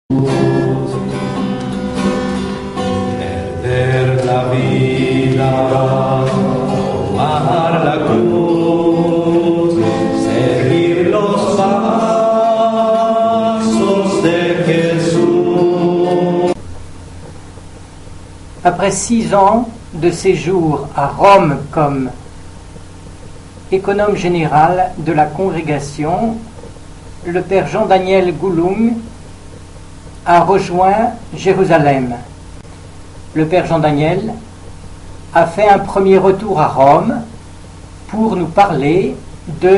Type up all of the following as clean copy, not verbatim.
Perder la vida, tomar la cruz, seguir los pasos de Jesús. Après 6 ans de séjour à Rome comme économe général de la congrégation, le père Jean-Daniel Gouloum a rejoint Jérusalem. Le père Jean-Daniel a fait un premier retour à Rome pour nous parler de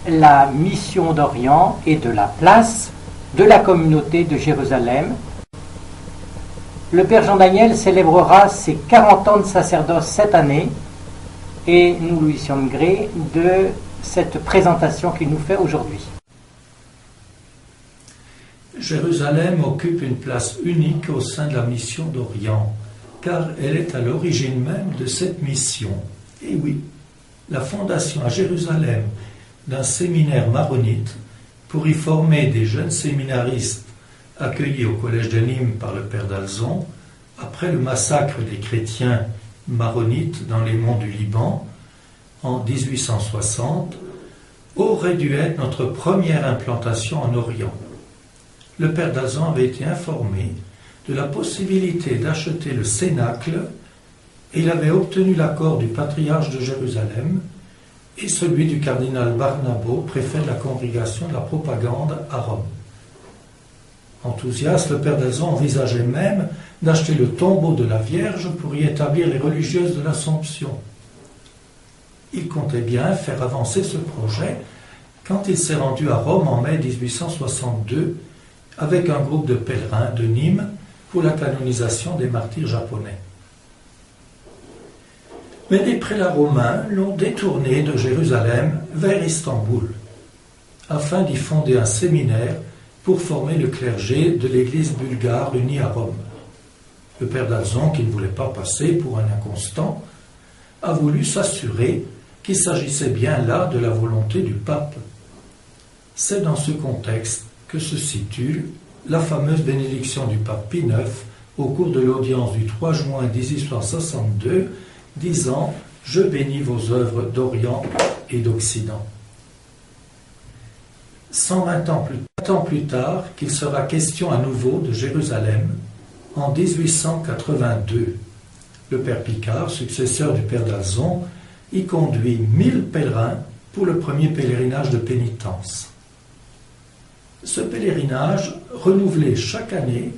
la mission d'Orient et de la place de la communauté de Jérusalem. Le père Jean-Daniel célébrera ses 40 ans de sacerdoce cette année et nous lui sommes grés de cette présentation qu'il nous fait aujourd'hui. Jérusalem occupe une place unique au sein de la mission d'Orient, car elle est à l'origine même de cette mission. Et oui, la fondation à Jérusalem d'un séminaire maronite pour y former des jeunes séminaristes accueillis au collège de Nîmes par le père d'Alzon, après le massacre des chrétiens maronites dans les monts du Liban en 1860, aurait dû être notre première implantation en Orient. Le père d'Alzon avait été informé de la possibilité d'acheter le cénacle et il avait obtenu l'accord du patriarche de Jérusalem et celui du cardinal Barnabo, préfet de la congrégation de la propagande à Rome. Enthousiaste, le père d'Alzon envisageait même d'acheter le tombeau de la Vierge pour y établir les religieuses de l'Assomption. Il comptait bien faire avancer ce projet quand il s'est rendu à Rome en mai 1862 avec un groupe de pèlerins de Nîmes pour la canonisation des martyrs japonais. Mais des prélats romains l'ont détourné de Jérusalem vers Istanbul, afin d'y fonder un séminaire pour former le clergé de l'église bulgare unie à Rome. Le père d'Alzon, qui ne voulait pas passer pour un inconstant, a voulu s'assurer qu'il s'agissait bien là de la volonté du pape. C'est dans ce contexte que se situe la fameuse bénédiction du pape Pie IX au cours de l'audience du 3 juin 1862, disant « Je bénis vos œuvres d'Orient et d'Occident ». 120 ans plus tard qu'il sera question à nouveau de Jérusalem, en 1882. Le père Picard, successeur du père d'Alzon, y conduit 1000 pèlerins pour le premier pèlerinage de pénitence. Ce pèlerinage, renouvelé chaque année,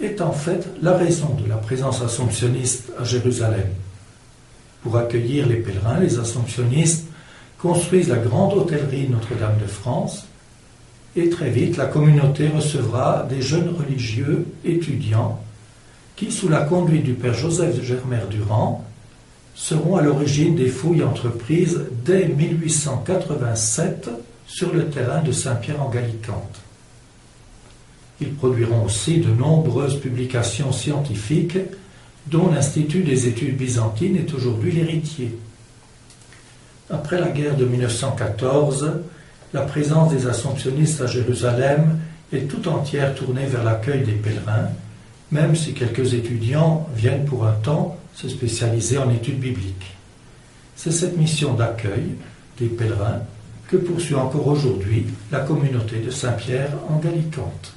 est en fait la raison de la présence assomptionniste à Jérusalem. Pour accueillir les pèlerins, les assomptionnistes construisent la grande hôtellerie Notre-Dame de France et très vite la communauté recevra des jeunes religieux étudiants qui, sous la conduite du père Joseph de Germer-Durand, seront à l'origine des fouilles entreprises dès 1887 sur le terrain de Saint-Pierre en Gallicante. Ils produiront aussi de nombreuses publications scientifiques dont l'Institut des études byzantines est aujourd'hui l'héritier. Après la guerre de 1914, la présence des assomptionnistes à Jérusalem est tout entière tournée vers l'accueil des pèlerins, même si quelques étudiants viennent pour un temps se spécialiser en études bibliques. C'est cette mission d'accueil des pèlerins que poursuit encore aujourd'hui la communauté de Saint-Pierre en Gallicante.